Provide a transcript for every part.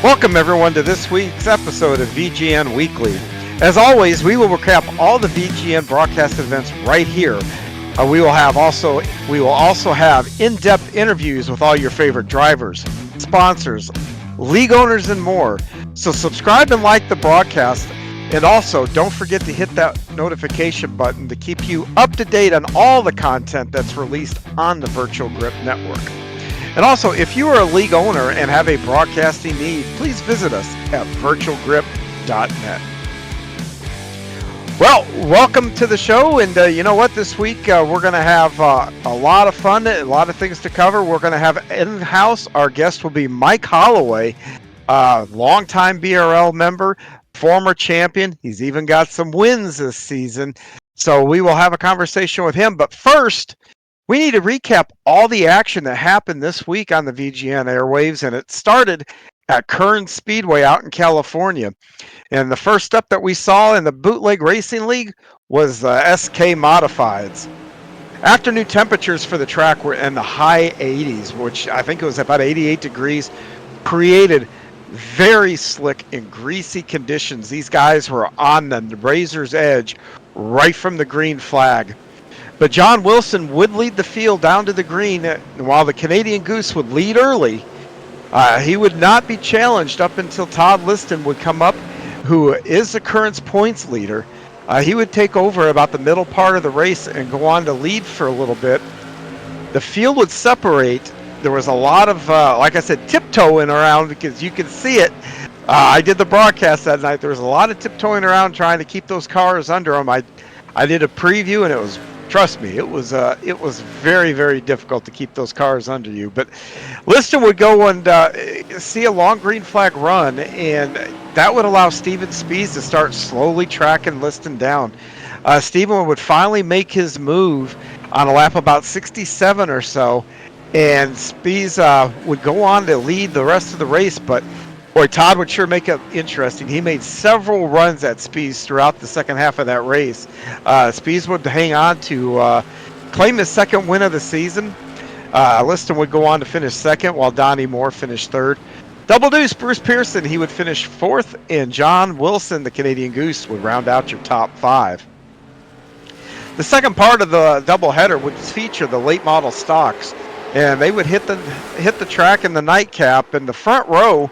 Welcome everyone to this week's episode of VGN Weekly. As always, we will recap all the VGN broadcast events right here. We will also have in-depth interviews with all your favorite drivers, sponsors, league owners, and more. So subscribe and like the broadcast, and also don't forget to hit that notification button to keep you up to date on all the content that's released on the Virtual Grip Network. And also, if you are a league owner and have a broadcasting need, please visit us at virtualgrip.net. Well, welcome to the show, and you know what? This week we're going to have a lot of fun, a lot of things to cover. We're going to have in-house, our guest will be Mike Holloway, longtime BRL member, former champion. He's even got some wins this season, so we will have a conversation with him. But first, we need to recap all the action that happened this week on the VGN airwaves, and it started at Kern Speedway out in California. And the first up that we saw in the Bootleg Racing League was the SK Modifieds. Afternoon temperatures for the track were in the high 80s, which I think it was about 88 degrees, created very slick and greasy conditions. These guys were on the razor's edge right from the green flag. But John Wilson would lead the field down to the green, and while the Canadian Goose would lead early, he would not be challenged up until Todd Liston would come up, who is the current points leader. He would take over about the middle part of the race and go on to lead for a little bit. The field would separate. There was a lot of, like I said, tiptoeing around because you could see it. I did the broadcast that night. There was a lot of tiptoeing around trying to keep those cars under them. I did a preview, and it was, trust me, it was very, very difficult to keep those cars under you. But Liston would go and see a long green flag run, and that would allow Steven Spies to start slowly tracking Liston down. Steven would finally make his move on a lap about 67 or so, and Spies would go on to lead the rest of the race. But boy, Todd would sure make it interesting. He made several runs at Spies throughout the second half of that race. Spies would hang on to claim his second win of the season. Liston would go on to finish second, while Donnie Moore finished third. Double Deuce, Bruce Pearson, he would finish fourth, and John Wilson, the Canadian Goose, would round out your top five. The second part of the doubleheader would feature the late model stocks, and they would hit the track in the nightcap, and the front row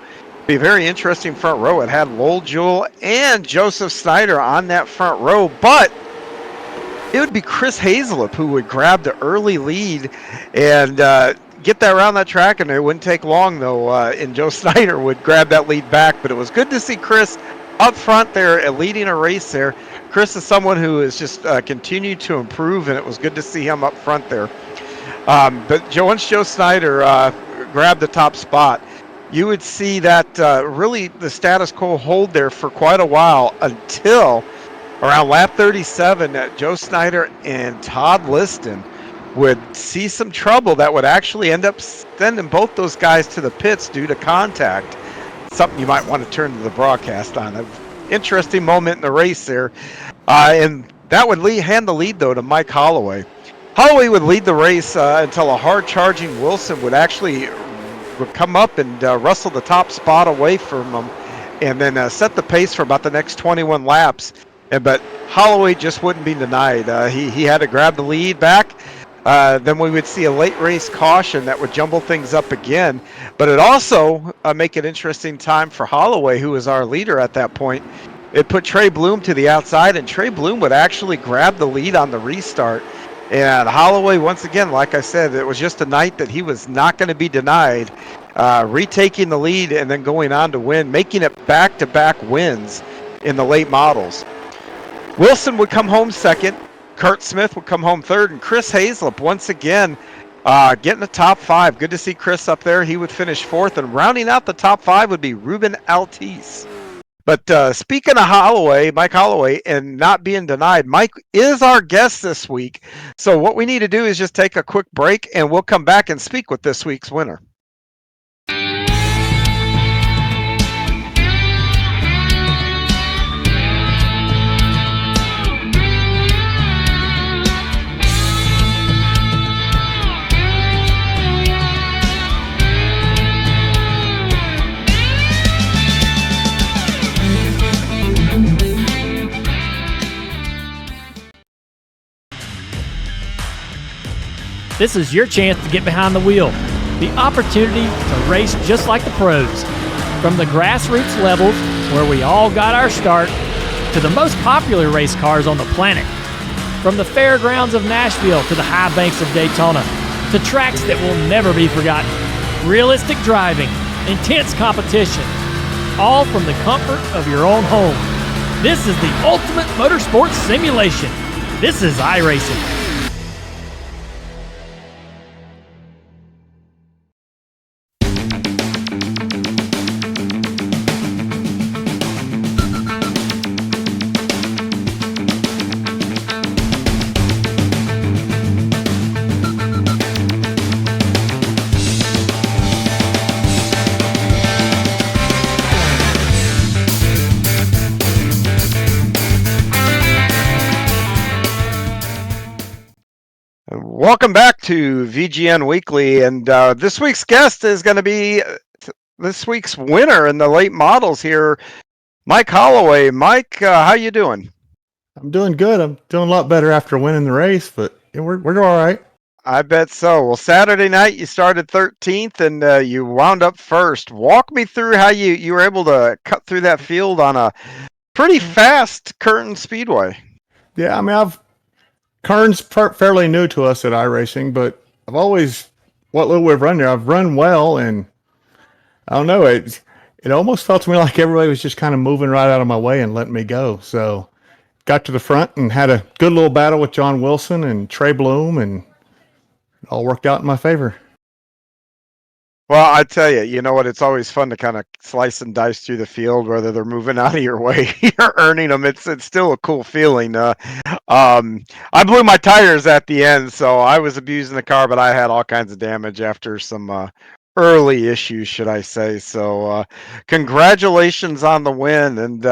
be a very interesting front row. It had Lowell Jewell and Joseph Snyder on that front row, but it would be Chris Hazelip who would grab the early lead and get that around that track, and it wouldn't take long, though, and Joe Snyder would grab that lead back. But it was good to see Chris up front there leading a race there. Chris is someone who has just continued to improve, and it was good to see him up front there. But once Joe Snyder grabbed the top spot, you would see that really the status quo hold there for quite a while until around lap 37 Joe Snyder and Todd Liston would see some trouble that would actually end up sending both those guys to the pits due to contact. Something you might want to turn to the broadcast on. An interesting moment in the race there. And that would hand the lead, though, to Mike Holloway. Holloway would lead the race until a hard-charging Wilson would come up and wrestle the top spot away from him, and then set the pace for about the next 21 laps. But Holloway just wouldn't be denied. He had to grab the lead back. Then we would see a late race caution that would jumble things up again. But it also make an interesting time for Holloway, who was our leader at that point. It put Trey Bloom to the outside, and Trey Bloom would actually grab the lead on the restart. And Holloway, once again, like I said, it was just a night that he was not going to be denied, retaking the lead and then going on to win, making it back-to-back wins in the late models. Wilson would come home second, Kurt Smith would come home third, and Chris Hazelip, once again, getting the top five. Good to see Chris up there. He would finish fourth, and rounding out the top five would be Ruben Altice. But speaking of Holloway, Mike Holloway, and not being denied, Mike is our guest this week. So what we need to do is just take a quick break, and we'll come back and speak with this week's winner. This is your chance to get behind the wheel. The opportunity to race just like the pros. From the grassroots levels, where we all got our start, to the most popular race cars on the planet. From the fairgrounds of Nashville to the high banks of Daytona, to tracks that will never be forgotten. Realistic driving, intense competition, all from the comfort of your own home. This is the ultimate motorsports simulation. This is iRacing. Welcome back to VGN Weekly, and this week's guest is going to be this week's winner in the late models here, Mike Holloway. Mike, how you doing? I'm doing good. I'm doing a lot better after winning the race, but we're all right. I bet so. Well, Saturday night you started 13th and you wound up first. Walk me through how you were able to cut through that field on a pretty fast Curtin Speedway. Yeah, I mean, Kern's fairly new to us at iRacing, but I've always, what little we've run there, I've run well, and I don't know, it almost felt to me like everybody was just kind of moving right out of my way and letting me go. So got to the front and had a good little battle with John Wilson and Trey Bloom, and it all worked out in my favor. Well, I tell you, you know what? It's always fun to kind of slice and dice through the field, whether they're moving out of your way, you're earning them. It's still a cool feeling. I blew my tires at the end, so I was abusing the car, but I had all kinds of damage after some early issues, should I say. So, congratulations on the win. And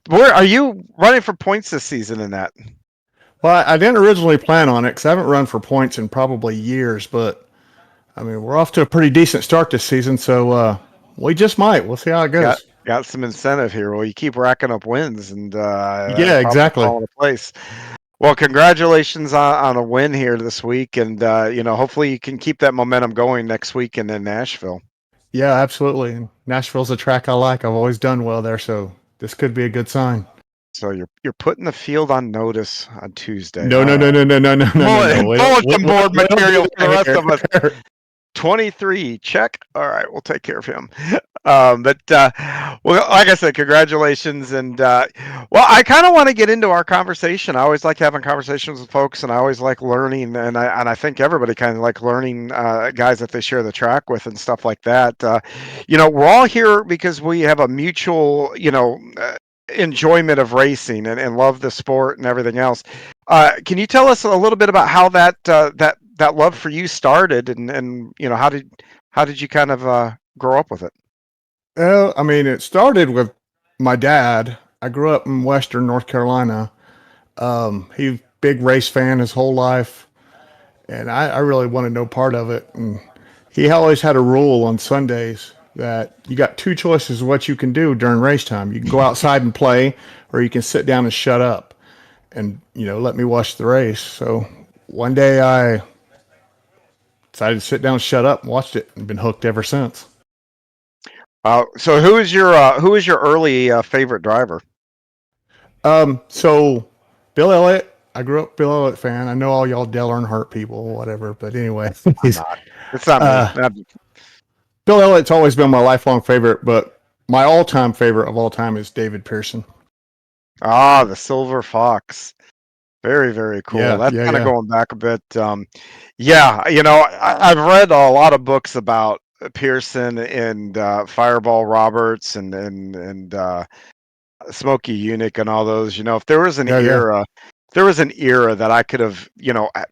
where are you running for points this season in that? Well, I didn't originally plan on it because I haven't run for points in probably years, but I mean, we're off to a pretty decent start this season, so we just might. We'll see how it goes. Got some incentive here. Well, you keep racking up wins, and yeah, exactly. Fall into place. Well, congratulations on a win here this week, and hopefully you can keep that momentum going next week and in Nashville. Yeah, absolutely. And Nashville's a track I like. I've always done well there, so this could be a good sign. So you're putting the field on notice on Tuesday. No. Bulletin board material for the rest of us. 23, check. All right, we'll take care of him. Well, like I said, congratulations. And well, I kind of want to get into our conversation. I always like having conversations with folks, and I always like learning. And I think everybody kind of like learning guys that they share the track with and stuff like that. We're all here because we have a mutual, enjoyment of racing and love the sport and everything else. Can you tell us a little bit about how that love for you started, and how did you kind of grow up with it? Well, I mean, it started with my dad. I grew up in Western North Carolina. He was a big race fan his whole life, and I really wanted no part of it. And he always had a rule on Sundays that you got two choices of what you can do during race time. You can go outside and play, or you can sit down and shut up and, let me watch the race. So one day I decided to sit down and shut up and watched it, and been hooked ever since. So who is your early favorite driver? So Bill Elliott. I grew up Bill Elliott fan. I know all y'all Dale Earnhardt people, whatever, but anyway. It's not me. Bill Elliott's always been my lifelong favorite, but my all-time favorite of all time is David Pearson. Ah, the Silver Fox. Very, very cool. Yeah, That's yeah, kind of yeah. going back a bit. I've read a lot of books about Pearson and Fireball Roberts and Smokey Unick and all those. If there was an era, there was an era that I could have,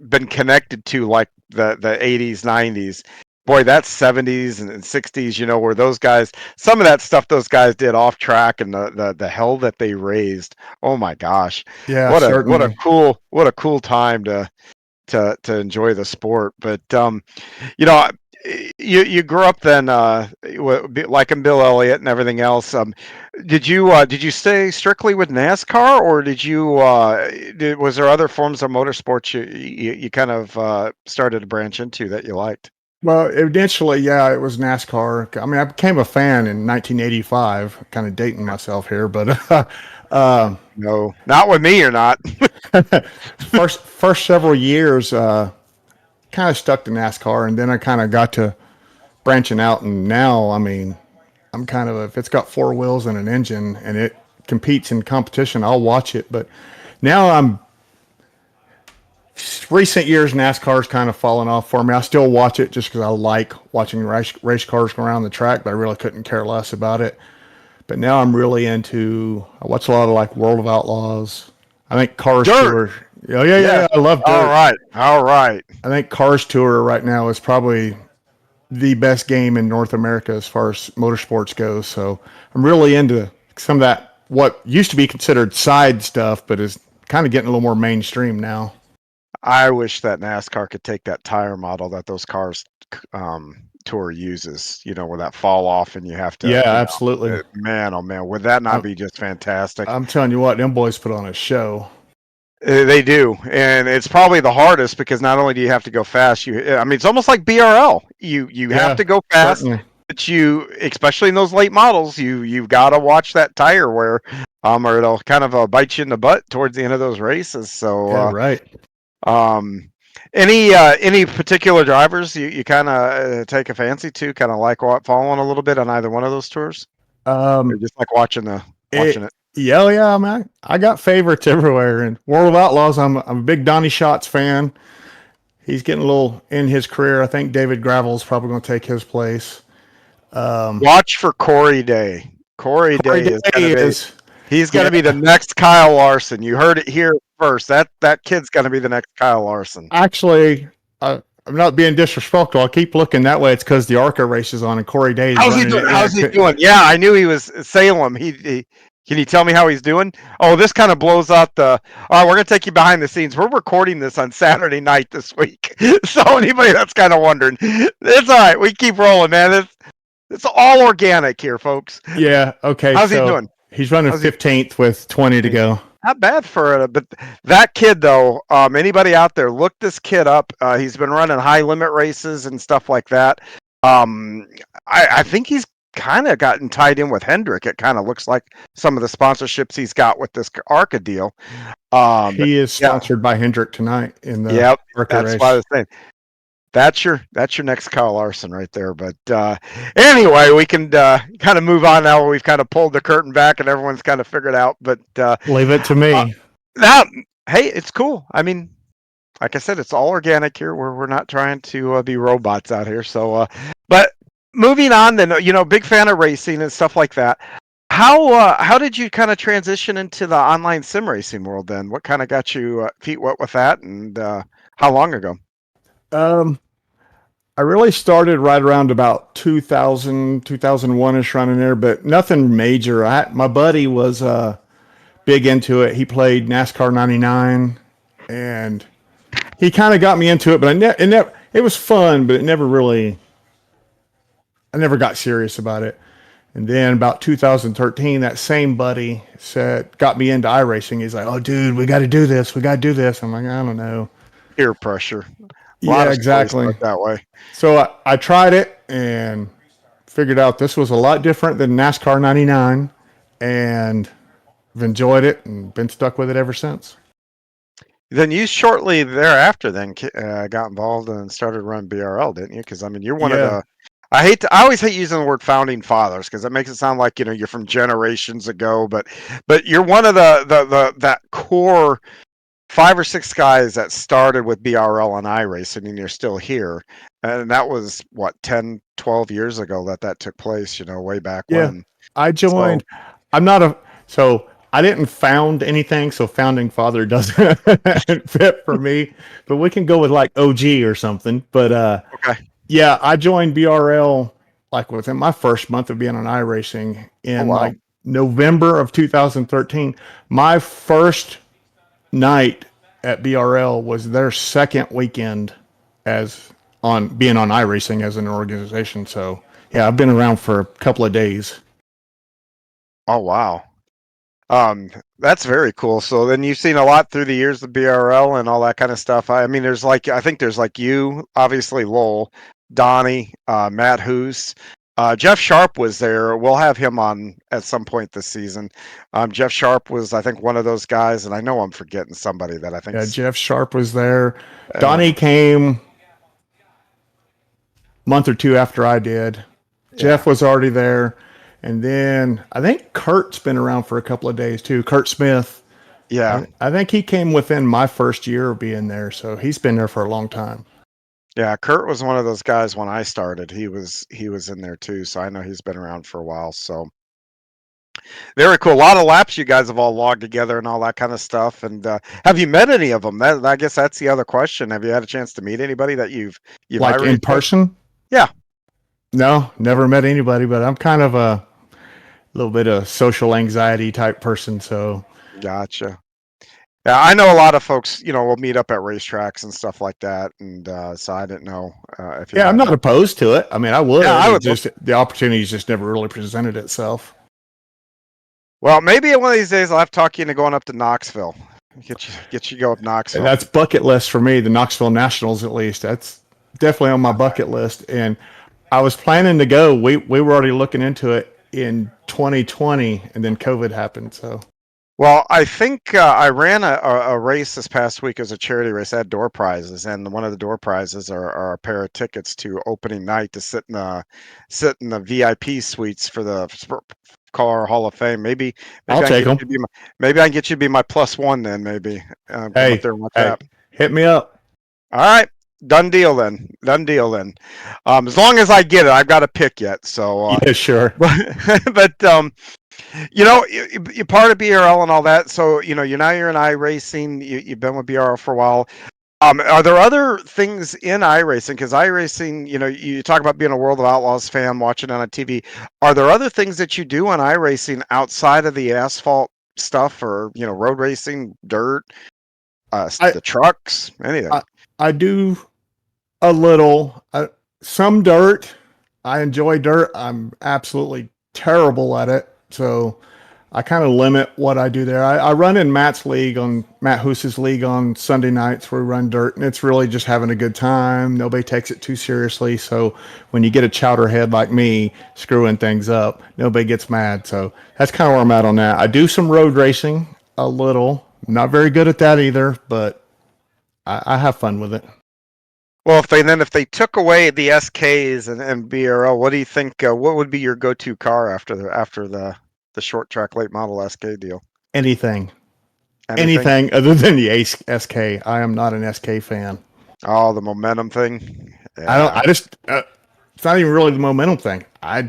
been connected to, like the 80s, 90s. Boy, that 70s and 60s, where those guys, some of that stuff those guys did off track, and the hell that they raised. Oh my gosh. Yeah, What certainly. a cool time to enjoy the sport. But you grew up then, like in Bill Elliott and everything else. Did you stay strictly with NASCAR, or was there other forms of motorsports you kind of started to branch into that you liked? Well, eventually, yeah, it was NASCAR. I mean, I became a fan in 1985. Kind of dating myself here, but No, not with me. You're not. first several years, kind of stuck to NASCAR, and then I kind of got to branching out, and now, I mean, I'm kind of if it's got four wheels and an engine and it competes in competition, I'll watch it. But now I'm recent years NASCAR's kind of fallen off for me. I still watch it just because I like watching race cars go around the track, but I really couldn't care less about it. But now I'm really into. I watch a lot of like World of Outlaws. I think Cars Dirt. Tour. Yeah. I love Dirt. All right. I think Cars Tour right now is probably the best game in North America as far as motorsports goes. So I'm really into some of that, what used to be considered side stuff, but is kind of getting a little more mainstream now. I wish that NASCAR could take that tire model that those cars tour uses, where that fall off and you have to, Yeah, absolutely. man, oh man, would that not be just fantastic? I'm telling you what, them boys put on a show. They do, and it's probably the hardest because not only do you have to go fast, I mean, it's almost like BRL. You have to go fast, certainly. but especially in those late models, you've got to watch that tire wear, or it'll kind of bite you in the butt towards the end of those races. So, Yeah, right. any particular drivers you kind of take a fancy to, kind of like following a little bit on either one of those tours, or just like watching it? Yeah. I mean, I got favorites everywhere. And World of Outlaws, I'm a big Donnie Schatz fan. He's getting a little in his career. I think David Gravel's probably going to take his place. Watch for Corey Day. Corey Day he's going to be the next Kyle Larson. You heard it here first. That kid's going to be the next Kyle Larson. Actually, I'm not being disrespectful. I keep looking that way. It's because the ARCA race is on and Corey Day is How's he doing? Yeah, I knew he was Salem. Can you tell me how he's doing? Oh, this kind of blows out all right, we're going to take you behind the scenes. We're recording this on Saturday night this week. So anybody that's kind of wondering, it's all right. We keep rolling, man. It's all organic here, folks. Yeah. Okay. How's he doing? He's running 15th with 20 to go. Not bad for it, but that kid though. Anybody out there, look this kid up. He's been running high limit races and stuff like that. I think he's kind of gotten tied in with Hendrick. It kind of looks like some of the sponsorships he's got with this ARCA deal. He is sponsored by Hendrick tonight in the ARCA that's race. Why I was saying. That's your next Kyle Larson right there. But anyway, we can kind of move on now. We've kind of pulled the curtain back and everyone's kind of figured out. But leave it to me. Now, hey, it's cool. I mean, like I said, it's all organic here. We're not trying to be robots out here. So, but moving on, then big fan of racing and stuff like that. How did you kind of transition into the online sim racing world? Then, what kind of got you feet wet with that, and how long ago? I really started right around about 2000, 2001-ish running there, but nothing major. My buddy was big into it. He played NASCAR 99, and he kind of got me into it, but it was fun, but I never got serious about it. And then about 2013, that same buddy got me into iRacing. He's like, "Oh, dude, we got to do this. We got to do this." I'm like, "I don't know." Peer pressure. Yeah, exactly. That way. So I tried it and figured out this was a lot different than NASCAR 99, and I've enjoyed it and been stuck with it ever since. Then you shortly thereafter got involved and started running BRL, didn't you? Because I mean, you're one of the. I always hate using the word founding fathers because it makes it sound like you're from generations ago, but you're one of that core 5 or 6 guys that started with BRL and iRacing, and you're still here. And that was, 10, 12 years ago that took place, way back when. I joined. So I didn't found anything, so founding father doesn't fit for me. But we can go with like OG or something. But okay. Yeah, I joined BRL like within my first month of being on iRacing in like November of 2013. My first night at BRL was their second weekend as on being on iRacing as an organization. So yeah, I've been around for a couple of days. Oh wow. That's very cool. So then you've seen a lot through the years of BRL and all that kind of stuff. I mean, I think there's like you, obviously Lowell, Donnie, Matt Hoos, Jeff Sharp was there. We'll have him on at some point this season. Jeff Sharp was, I think, one of those guys, and I know I'm forgetting somebody that I think. Yeah, Jeff Sharp was there. Um, Donnie came a month or two after I did. Jeff yeah, was already there. And then I think Kurt's been around for a couple of days too. Kurt Smith. yeah, I think he came within my first year of being there. So he's been there for a long time. yeah. Kurt was one of those guys when I started. He was in there too, so I know he's been around for a while. So very cool. A lot of laps you guys have all logged together and all that kind of stuff. And have you met any of them? I guess that's the other question. Have you had a chance to meet anybody that you've Like in iRaced with? person? Yeah, No, never met anybody, but I'm kind of a little bit of social anxiety type person. So gotcha. Yeah, I know a lot of folks. Will meet up at racetracks and stuff like that. And so I didn't know if you yeah, I'm had. not opposed to it. I mean, I Yeah, would. I It would. just the opportunity's just never really presented itself. Well, maybe one of these days I'll have to talk you into going up to Knoxville. Get you go up And Knoxville. that's bucket list for me, the Knoxville Nationals at least. That's definitely on my bucket list. And I was planning to go. We were already looking into it in 2020, and then COVID happened. So Well, I think I ran a race this past week as a charity race. I had door prizes, and one of the door prizes are a pair of tickets to opening night to sit in the VIP suites for the Car Hall of Fame. Maybe I'll I can take get them. you to be maybe I can get you to be my plus one then. Maybe come up Hey, there and watch hey, that. hit me up. All right, done deal then. Done deal then. As long as I get it, I've got to pick yet. So, Yeah, sure. but you're part of BRL and all that. So you're in iRacing. You've been with BRL for a while. Are there other things in iRacing? Because iRacing, you talk about being a World of Outlaws fan, watching it on TV. Are there other things that you do on iRacing outside of the asphalt stuff, or road racing, dirt, I the trucks, anything? I, I do a little, some dirt. I enjoy dirt. I'm absolutely terrible at it. So I kind of limit what I do there. I run in Matt Hoos's league on Sunday nights where we run dirt, and it's really just having a good time. Nobody takes it too seriously. So when you get a chowderhead like me screwing things up, nobody gets mad. So that's kind of where I'm at on that. I do some road racing a little. Not very good at that either, but I have fun with it. Well, if they took away the SKs and BRL, what do you think? What would be your go-to car after the short track late model SK deal? Anything, Anything? anything other than the SK. I am not an SK fan. Oh, the momentum thing. I don't. Yeah. I just. It's not even really the momentum thing. I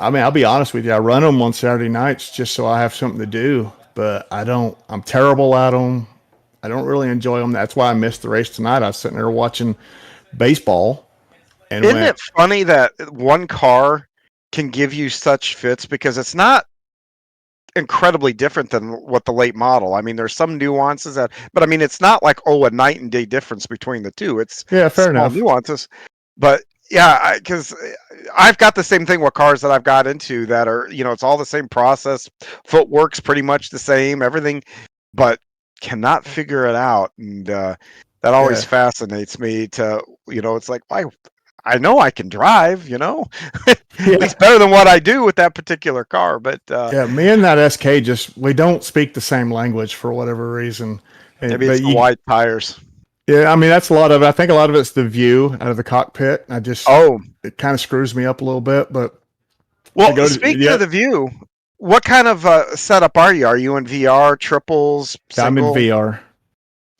mean, I'll be honest with you. I run them on Saturday nights just so I have something to do. But I don't. I'm terrible at them. I don't really enjoy them. That's why I missed the race tonight. I was sitting there watching baseball and Isn't went, it funny that one car can give you such fits because it's not incredibly different than what the late model. I mean, there's some nuances but I mean, it's not like a night and day difference between the two. It's yeah, fair small enough. nuances, but yeah, because I've got the same thing with cars that I've got into that are it's all the same process. Footwork's pretty much the same, everything, but cannot figure it out, and that always Yeah, fascinates me. It's like why. I know I can drive, at yeah, least better than what I do with that particular car. But yeah. Me and that SK just we don't speak the same language for whatever reason. maybe But it's the wide tires. yeah, I mean that's a lot of it. I think a lot of it's the view out of the cockpit. Oh, It kind of screws me up a little bit. But to well, go to speaking yeah, of the view, what kind of setup are you? Are you in VR, triples, I'm in single? VR.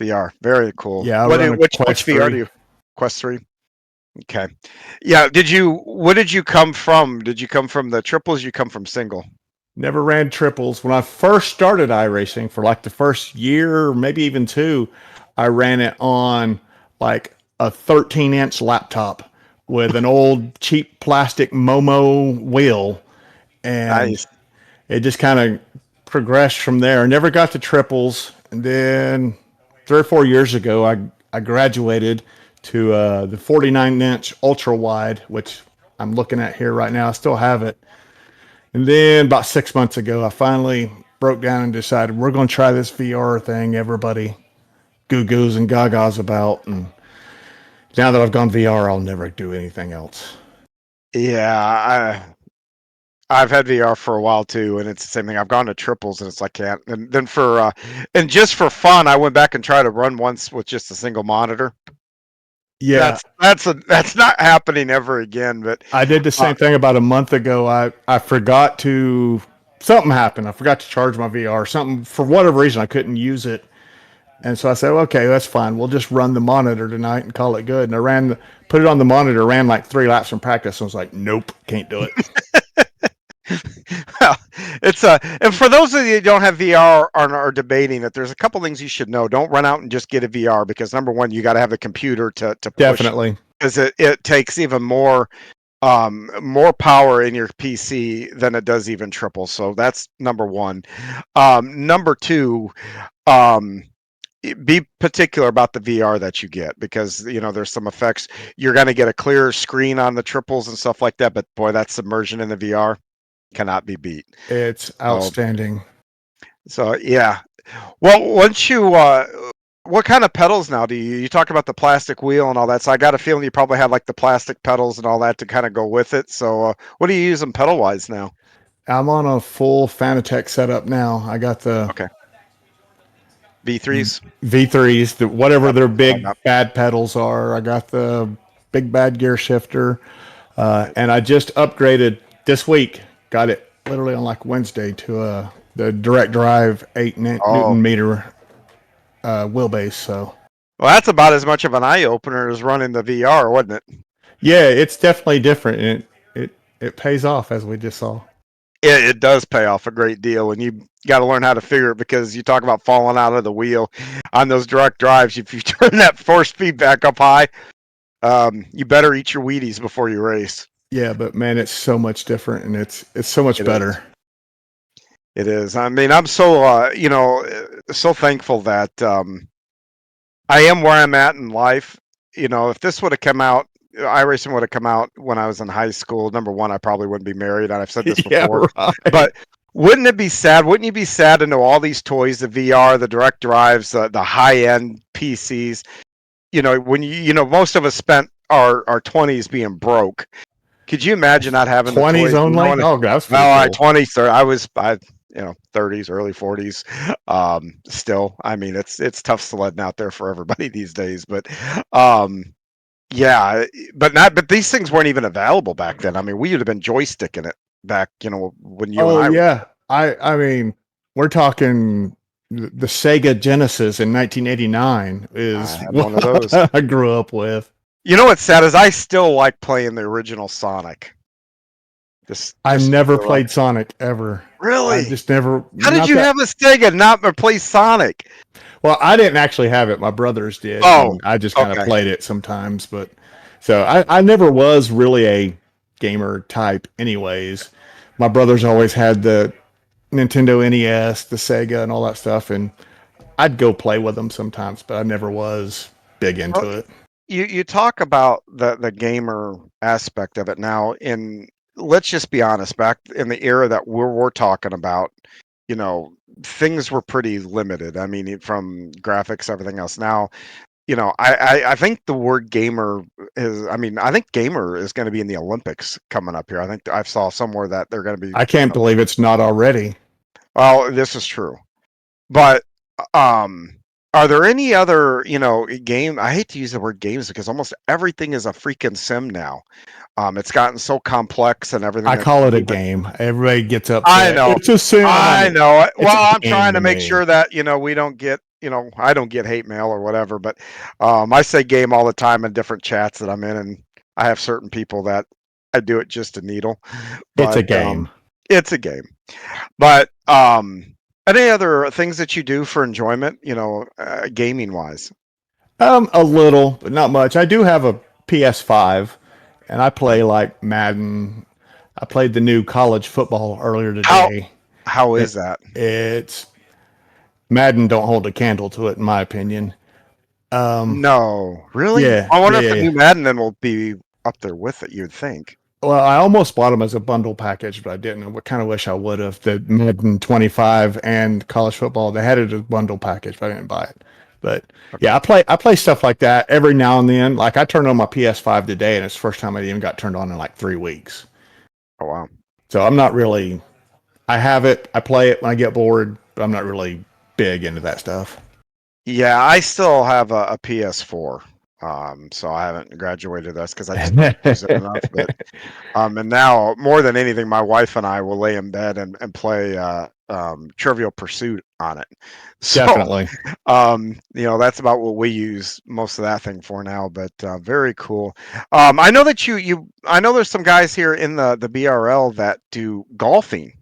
VR, very cool. Yeah, I run a Which Quest VR do 3. you? Quest 3. Okay. Yeah. What did you come from? Did you come from the triples? You come from single? Never ran triples. When I first started iRacing for like the first year, maybe even two, I ran it on like a 13-inch laptop with an old cheap plastic Momo wheel. And Nice. it just kind of progressed from there. I never got to triples. And then 3 or 4 years ago, I graduated to the 49-inch ultra wide, which I'm looking at here right now. I still have it. And then about 6 months ago, I finally broke down and decided we're going to try this VR thing everybody goo-goos and gagas about. And now that I've gone VR, I'll never do anything else. Yeah, I've had VR for a while too, and it's the same thing. I've gone to triples, and it's like can't. And then and just for fun, I went back and tried to run once with just a single monitor. Yeah, That's not happening ever again. But I did the same thing about a month ago. I forgot to something happened. I forgot to charge my VR. Something for whatever reason I couldn't use it. And so I said, well, okay, that's fine. We'll just run the monitor tonight and call it good. And put it on the monitor, ran like 3 laps in practice. And was like, nope, can't do it. well, it's and for those of you who don't have VR or are debating it, there's a couple things you should know. Don't run out and just get a VR because number one, you got to have a computer to push. Definitely. Because it takes even more power in your PC than it does even triple. So that's number one. Number two, be particular about the VR that you get because there's some effects. You're going to get a clearer screen on the triples and stuff like that. But boy, that submersion in the VR cannot be beat. It's outstanding. So yeah. Well, once you what kind of pedals now do you talk about the plastic wheel and all that? So I got a feeling you probably have like the plastic pedals and all that to kind of go with it. So what are you using pedal wise now? I'm on a full Fanatec setup now. I got the V3s, V3s, whatever their big bad pedals are. I got the big bad gear shifter, and I just upgraded this week. Got it literally on like Wednesday to the direct drive 8 Newton meter wheelbase. So, well, that's about as much of an eye opener as running the VR, wasn't it? Yeah, it's definitely different, and it pays off as we just saw. It does pay off a great deal, and you got to learn how to figure it because you talk about falling out of the wheel on those direct drives. If you turn that force feedback up high, you better eat your Wheaties before you race. Yeah, but man, it's so much different, and it's so much better. It is. I mean, I'm so so thankful that I am where I'm at in life. If this would have come out, iRacing would have come out when I was in high school. Number one, I probably wouldn't be married, and I've said this before. Right. But wouldn't it be sad? Wouldn't you be sad to know all these toys, the VR, the direct drives, the high-end PCs? When most of us spent our 20s being broke. Could you imagine not having 20s only? Oh, that's cool. 20s. I was 30s, early 40s. Still, I mean, it's tough sledding out there for everybody these days. But yeah, but these things weren't even available back then. I mean, we would have been joysticking it back, when you and I. Yeah, I mean, we're talking the Sega Genesis in 1989 is one of those I grew up with. You know what's sad is I still like playing the original Sonic. I never played Sonic ever. Really? I just never. How did you have a Sega and not play Sonic? Well, I didn't actually have it. My brothers did. Oh, I just kind of played it sometimes. But so I never was really a gamer type anyways. My brothers always had the Nintendo NES, the Sega, and all that stuff. And I'd go play with them sometimes, but I never was big into it. You talk about the gamer aspect of it now. Let's just be honest, back in the era that we're talking about, things were pretty limited. I mean, from graphics, everything else. Now, I think the word gamer I think gamer is going to be in the Olympics coming up here. I think I saw somewhere that they're going to be. I can't believe it's not already. Well, this is true, but are there any other game? I hate to use the word games because almost everything is a freaking sim now. It's gotten so complex and everything. I call it a game. Everybody gets up. I know. It's a sim. I know. Well, I'm trying to make sure that we don't get I don't get hate mail or whatever. But I say game all the time in different chats that I'm in, and I have certain people that I do it just to needle. But, it's a game. It's a game. But any other things that you do for enjoyment? Gaming wise. A little, but not much. I do have a PS5. And I play like Madden. I played the new college football earlier today. How is that? It's Madden don't hold a candle to it, in my opinion. No, really? Yeah, I wonder yeah, if yeah, the yeah. new Madden then will be up there with it. You'd think. Well, I almost bought them as a bundle package, but I didn't. I kind of wish I would have. The Madden 25 and college football, they had it as a bundle package, but I didn't buy it. But yeah, Okay. I play stuff like that every now and then. Like I turned on my PS5 today, and it's the first time it even got turned on in like 3 weeks. Oh wow. So I'm not really. I have it. I play it when I get bored, but I'm not really big into that stuff. Yeah, I still have a PS4. So I haven't graduated this because I just don't use it enough. But and now more than anything, my wife and I will lay in bed and play Trivial Pursuit on it. So Definitely. that's about what we use most of that thing for now. But very cool. I know that I know there's some guys here in the BRL that do golfing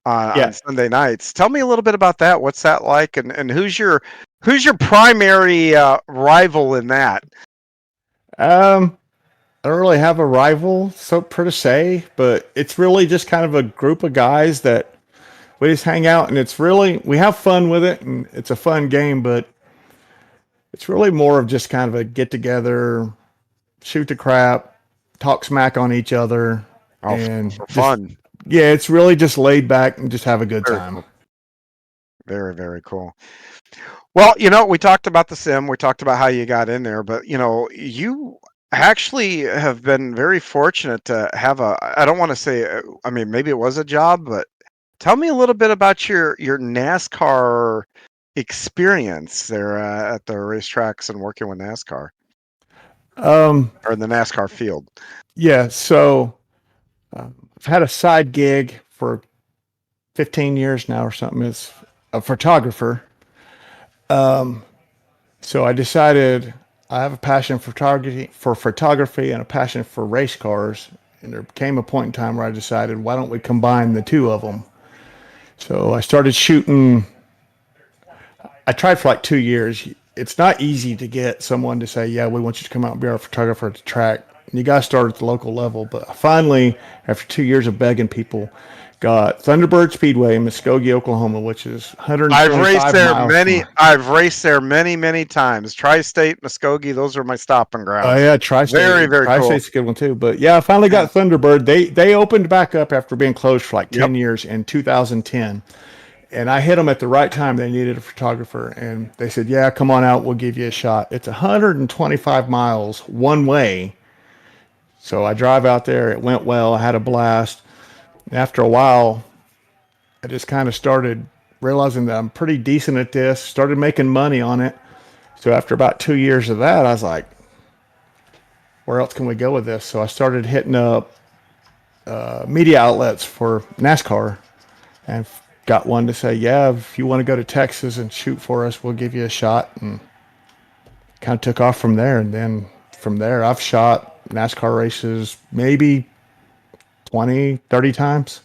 on Yeah. Sunday nights. Tell me a little bit about that. What's that like? And who's your primary rival in that? I don't really have a rival, so per se, but it's really just kind of a group of guys that we just hang out, and it's really we have fun with it, and it's a fun game, but it's really more of just kind of a get together, shoot the crap, talk smack on each other, Oh, and for just fun. yeah, it's really just laid back and just have a good Very time. cool. Very, very cool. Well, we talked about the sim, we talked about how you got in there, but you actually have been very fortunate to have I don't want to say, I mean, maybe it was a job, but tell me a little bit about your NASCAR experience there at the racetracks and working with NASCAR Um, or in the NASCAR field. yeah, so I've had a side gig for 15 years now or something as a photographer. So I decided I have a passion for photography and a passion for race cars. And there came a point in time where I decided, why don't we combine the two of them? So I started shooting. I tried for like 2 years. It's not easy to get someone to say, yeah, we want you to come out and be our photographer at the track. You got to start at the local level. But finally, after 2 years of begging people, got Thunderbird Speedway in Muskogee, Oklahoma, which is I've raced 125 there miles from. many, many times. Tri-State, Muskogee, those are my stopping Oh grounds. yeah, Very, very cool. Tri-State's a good one too. But yeah, I finally got Thunderbird. They opened back up after being closed for like Yep. 10 years in 2010. And I hit them at the right time. They needed a photographer, and they said, "Yeah, come on out. We'll give you a shot." It's 125 miles one way. So I drive out there. It went well. I had a blast. After a while, I just kind of started realizing that I'm pretty decent at this. Started making money on it. So after about 2 years of that, I was like, where else can we go with this? So I started hitting up media outlets for NASCAR and got one to say, yeah, if you want to go to Texas and shoot for us, we'll give you a shot. And kind of took off from there. And then from there, I've shot NASCAR races maybe 20, 30 times.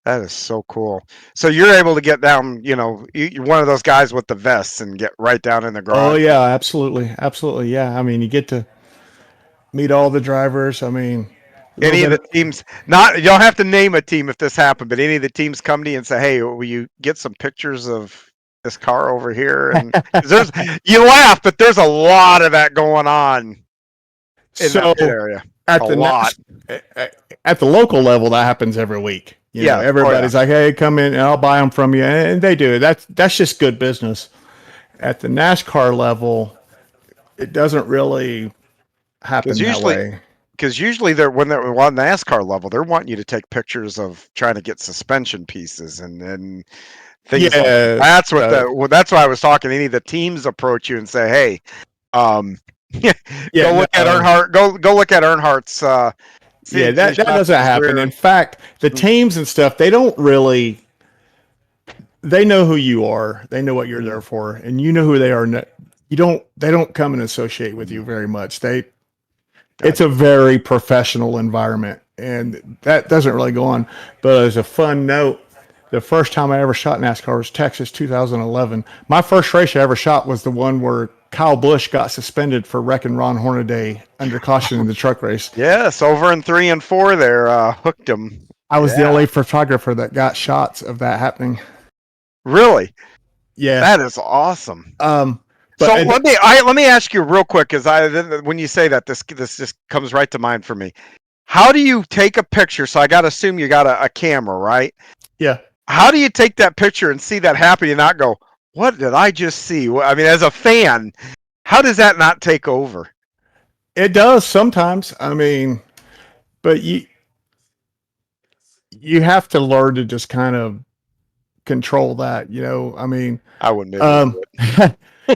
That is so cool. So you're able to get down, you're one of those guys with the vests and get right down in the Oh, garage. yeah, absolutely. Absolutely. Yeah. I mean, you get to meet all the drivers. I mean, a little Any of bit. the teams, not you don't have to name a team if this happened, but any of the teams come to you and say, "Hey, will you get some pictures of this car over here?" And 'cause you laugh, but there's a lot of that going on in that So pit area. at A the lot. at the local level, that happens every week. Yeah. Oh yeah. Everybody's like, "Hey, come in, and I'll buy them from you," and they do. That's just good business. At the NASCAR level, it doesn't really Because happen that usually, way. because usually they're on the NASCAR level, they're wanting you to take pictures of trying to get suspension pieces and things like that. Yeah, That's why I was talking. Any of the teams approach you and say, "Hey, um, yeah, go look at no, Earnhardt. Go look at Earnhardt's yeah, see that shots doesn't of his happen. rear." In fact, the Mm, teams and stuff, they don't really. They know who you are. They know what you're mm, there for, and you know who they are. You don't. They don't come and associate with you mm. very much. It's a Gotcha. very professional environment, and that doesn't really go on. But as a fun note, the first time I ever shot NASCAR was Texas 2011. My first race I ever shot was the one where Kyle Busch got suspended for wrecking Ron Hornaday under caution in the truck race. Yes, over in 3 and 4 there, hooked him. I was the Yeah, only photographer that got shots of that happening. really. Yeah. That is awesome. Um, So and let me ask you real quick, because when you say that, this just comes right to mind for me. How do you take a picture? So I got to assume you got a camera, right? yeah, How do you take that picture and see that happen and not go, "What did I just see?" I mean, as a fan, how does that not take over? it does sometimes. I mean, but you have to learn to just kind of control that. I mean, I wouldn't be able to um, do it.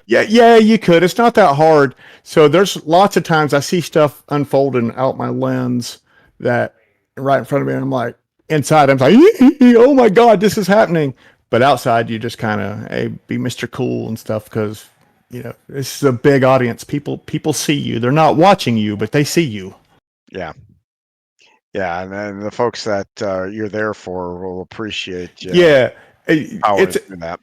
yeah, you could. It's not that hard. So there's lots of times I see stuff unfolding out my lens that right in front of me, and I'm like, inside, I'm like, oh my God, this is happening. But outside, you just kind of, hey, be Mr. Cool and stuff because, this is a big audience. People see you. They're not watching you, but they see you. Yeah, yeah, and then the folks that you're there for will appreciate Yeah. power It's through that.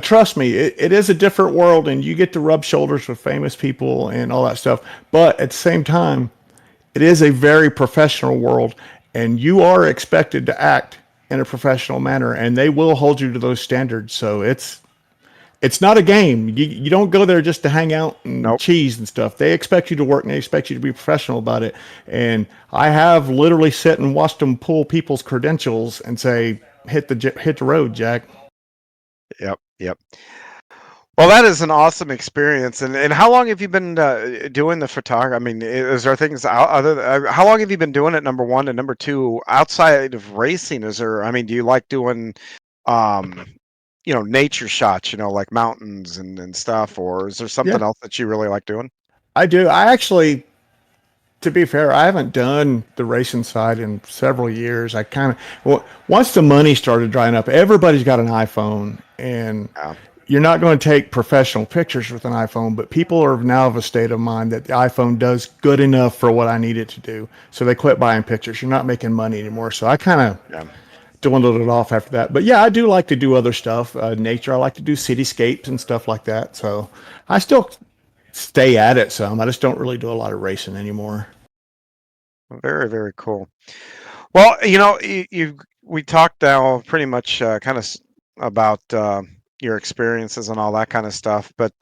trust me, it is a different world, and you get to rub shoulders with famous people and all that stuff. But at the same time, it is a very professional world, and you are expected to act in a professional manner, and they will hold you to those standards. So it's not a game. You don't go there just to hang out and Nope. cheese and stuff. They expect you to work, and they expect you to be professional about it. And I have literally sit and watched them pull people's credentials and say, hit the road, Jack." Yep. Yep. Well, that is an awesome experience. And how long have you been doing the photography? I mean, is there things other how long have you been doing it? Number one, and number two, outside of racing, is there? I mean, do you like doing, um, nature shots? Like mountains and stuff, or is there Yeah, something else that you really like doing? I do. I actually, to be fair, I haven't done the racing side in several years. I kind of, well, once the money started drying up, everybody's got an iPhone, and Yeah. you're not going to take professional pictures with an iPhone, but people are now of a state of mind that the iPhone does good enough for what I need it to do. So they quit buying pictures. You're not making money anymore. So I kind of Yeah. dwindled it off after that. But yeah, I do like to do other stuff. Nature, I like to do cityscapes and stuff like that. So I still stay at it some. I just don't really do a lot of racing anymore. Very, very cool. Well, we talked now pretty much kind of about your experiences and all that kind of stuff, but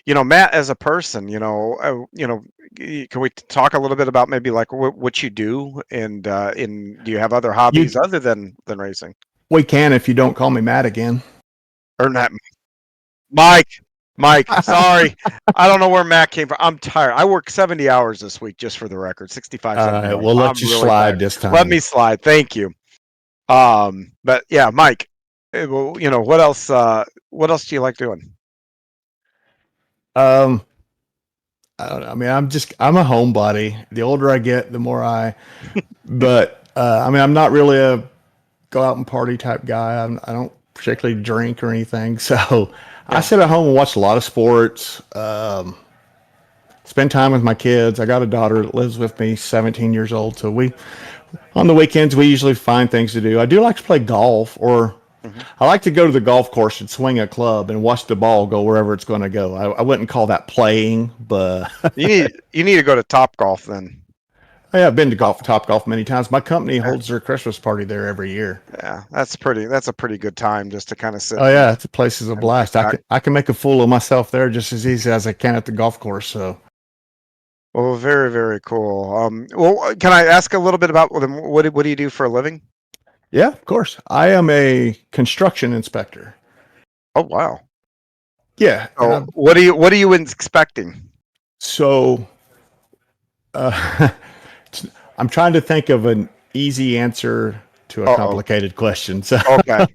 Matt as a person, can we talk a little bit about maybe like what you do and do you have other hobbies You other than racing? We can if you don't call me Matt again. Or not, Mike? Mike, sorry, I don't know where Matt came from. I'm tired. I worked 70 hours this week, just for the record, 65, All 70 right, hours. we'll let I'm you really slide tired. this Let time. me slide. Thank you. But yeah, Mike, well, what else do you like doing? Um, I don't know. I mean, I'm a homebody. The older I get, the more but I mean, I'm not really a go out and party type guy. I don't particularly drink or anything. So I Yeah. sit at home and watch a lot of sports, spend time with my kids. I got a daughter that lives with me, 17 years old. So on the weekends, we usually find things to do. I do like to play golf, or Mhm. I like to go to the golf course and swing a club and watch the ball go wherever it's going to go. I wouldn't call that playing, but You need to go to Top Golf then. yeah, I've been to Top Golf many times. My company Yeah, holds their Christmas party there every year. yeah, that's a pretty good time just to kind of sit Oh yeah, the place is a and kick blast. back. I can make a fool of myself there just as easy as I can at the golf course. So Well, very, very cool. Well, can I ask a little bit about what do you do for a living? yeah, of course. I am a construction inspector. Oh, wow. Yeah, and Oh, what are you expecting? so uh, I'm trying to think of an easy answer to a Uh-oh. complicated question. So Okay.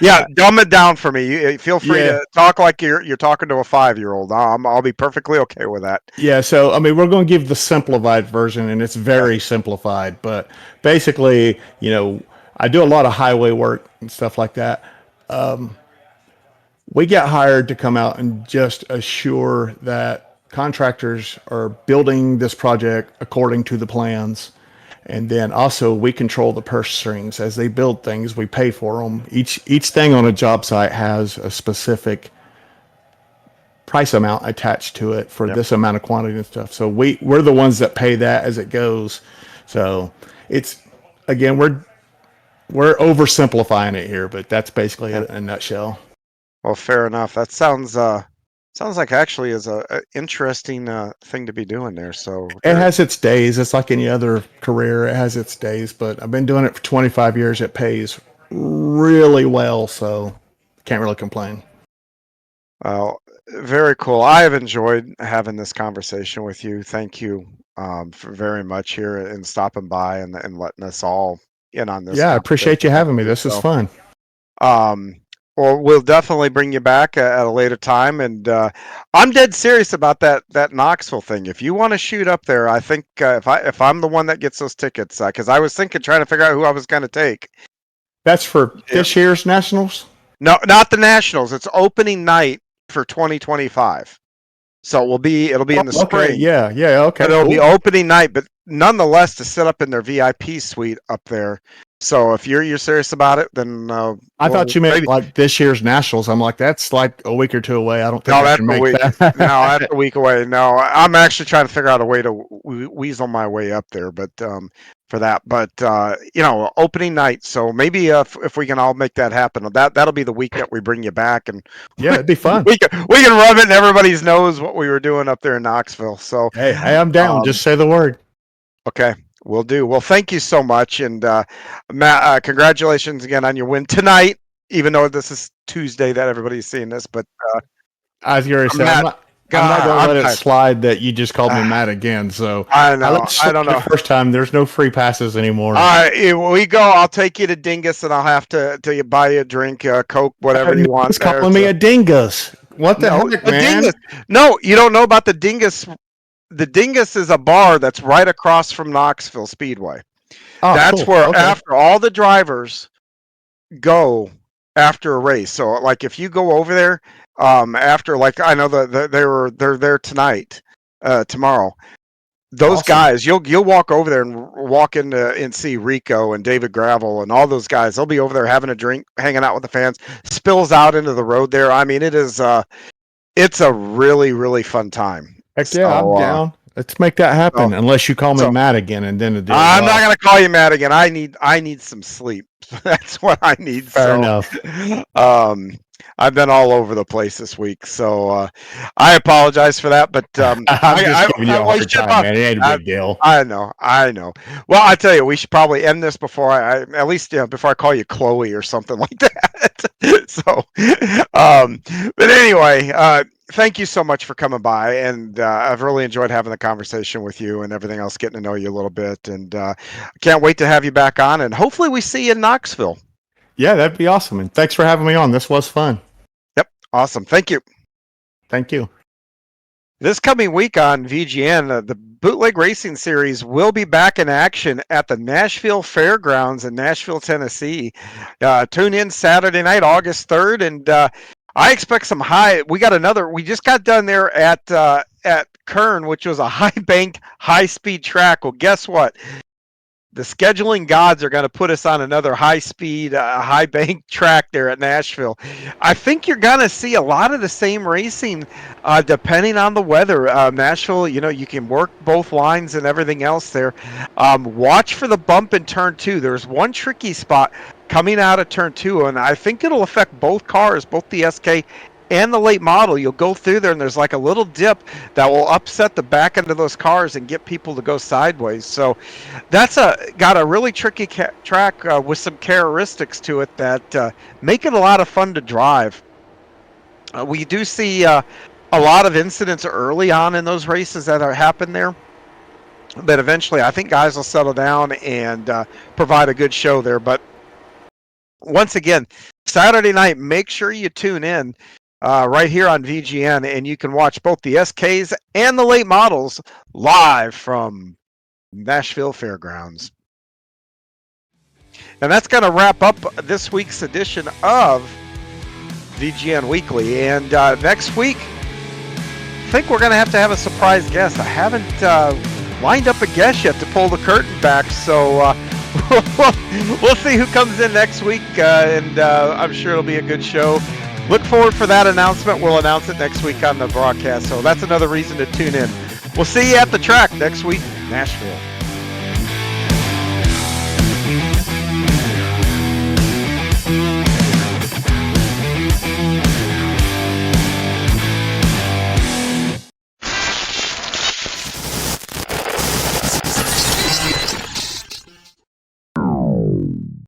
Yeah, dumb it down for me. Feel free yeah, to talk like you're talking to a 5-year-old. I'll be perfectly okay with that. yeah. So I mean, we're going to give the simplified version, and it's Yeah. very simplified. But basically, I do a lot of highway work and stuff like that. We get hired to come out and just assure that contractors are building this project according to the plans. And then also we control the purse strings as they build things. We pay for them. Each thing on a job site has a specific price amount attached to it for Yep. this amount of quantity and stuff. So we're the ones that pay that as it goes. So it's again we're oversimplifying it here, but that's basically Yeah. it in a nutshell. Well, fair enough. That sounds Sounds like actually is a interesting thing to be doing there. So It has its days. It's like any other career. It has its days, but I've been doing it for 25 years. It pays really well, so can't really complain. well, very cool. I have enjoyed having this conversation with you. Thank you for very much here and stopping by and letting us all in on this Yeah, I appreciate you conversation having me. with you. This is So, fun. um, or we'll definitely bring you back at a later time. And I'm dead serious about that Knoxville thing. If you want to shoot up there, I think if I'm the one that gets those tickets, because I was thinking trying to figure out who I was going to take. That's for Yeah. this year's Nationals? No, not the Nationals. It's opening night for 2025. So it'll be in the Okay, spring. yeah, okay, But it'll be cool. opening night, but nonetheless to sit up in their VIP suite up there. So if you're serious about it, then I thought you meant maybe like this year's Nationals. I'm like, that's like a week or two away. I don't think no, I that's can a make week. No, that's that. a week away. No, I'm actually trying to figure out a way to weasel my way up there, but for that. But opening night. So maybe if we can all make that happen, that'll be the week that we bring you back, and Yeah, it'd be fun. we can rub it in everybody's nose what we were doing up there in Knoxville. So Hey, I'm down. um, Just say the word. okay. Will do. Well, thank you so much, and Matt, congratulations again on your win tonight. Even though this is Tuesday that everybody's seeing this, but I was going to say, Matt, I'm not God, going to I'm let it tired. slide that you just called me Ah, Matt again. So I I let know. it I slide don't the know. first time. There's no free passes anymore. We go. I'll take you to Dingus, and I'll have to you buy you a drink, Coke, whatever you want He's there. calling me So a dingus. What the no, heck, the man? Dingus. No, you don't know about the Dingus. The Dingus is a bar that's right across from Knoxville Speedway. Oh, That's cool. where Okay. after all the drivers go after a race. So like if you go over there, after like I know they're there tonight, tomorrow. Those Awesome. guys, you'll walk over there and walk into and see Rico and David Gravel and all those guys. They'll be over there having a drink, hanging out with the fans. Spills out into the road there. I mean, it's a really really fun time. Heck yeah, I'm So down. Let's make that so happen. Unless you call me so Matt again, and then the deal's I'm not off. gonna call you Matt again. I need some sleep. That's what I need. Fair So, enough. um, I've been all over the place this week, so I apologize for that. But I'm just giving you a we hard should time, man. It ain't a I, big deal. I know, I know. Well, I tell you, we should probably end this before I at least before I call you Chloe or something like that. So, but anyway, thank you so much for coming by, and I've really enjoyed having the conversation with you and everything else, getting to know you a little bit, and can't wait to have you back on, and hopefully we see you in Knoxville. Yeah, that'd be awesome. And thanks for having me on. This was fun. Yep, awesome. Thank you. Thank you. This coming week on VGN, the Bootleg Racing Series will be back in action at the Nashville Fairgrounds in Nashville, Tennessee. Tune in Saturday night, August 3rd, and I expect some high. We just got done there at Kern, which was a high bank, high speed track. Well, guess what? The scheduling gods are going to put us on another high speed, high bank track there at Nashville. I think you're going to see a lot of the same racing depending on the weather. Nashville, you can work both lines and everything else there. Watch for the bump in turn two. There's one tricky spot coming out of turn two, and I think it'll affect both cars, both the SK and the late model. You'll go through there and there's like a little dip that will upset the back end of those cars and get people to go sideways. So that's got a really tricky track with some characteristics to it that make it a lot of fun to drive. We do see a lot of incidents early on in those races that happen there, but eventually I think guys will settle down and provide a good show there. But once again, Saturday night, make sure you tune in right here on VGN, and you can watch both the SKs and the late models live from Nashville Fairgrounds. And that's going to wrap up this week's edition of VGN Weekly. And next week, I think we're going to have a surprise guest. I haven't lined up a guest yet to pull the curtain back, so we'll see who comes in next week, and I'm sure it'll be a good show. Look forward for that announcement. We'll announce it next week on the broadcast, so that's another reason to tune in. We'll see you at the track next week, Nashville.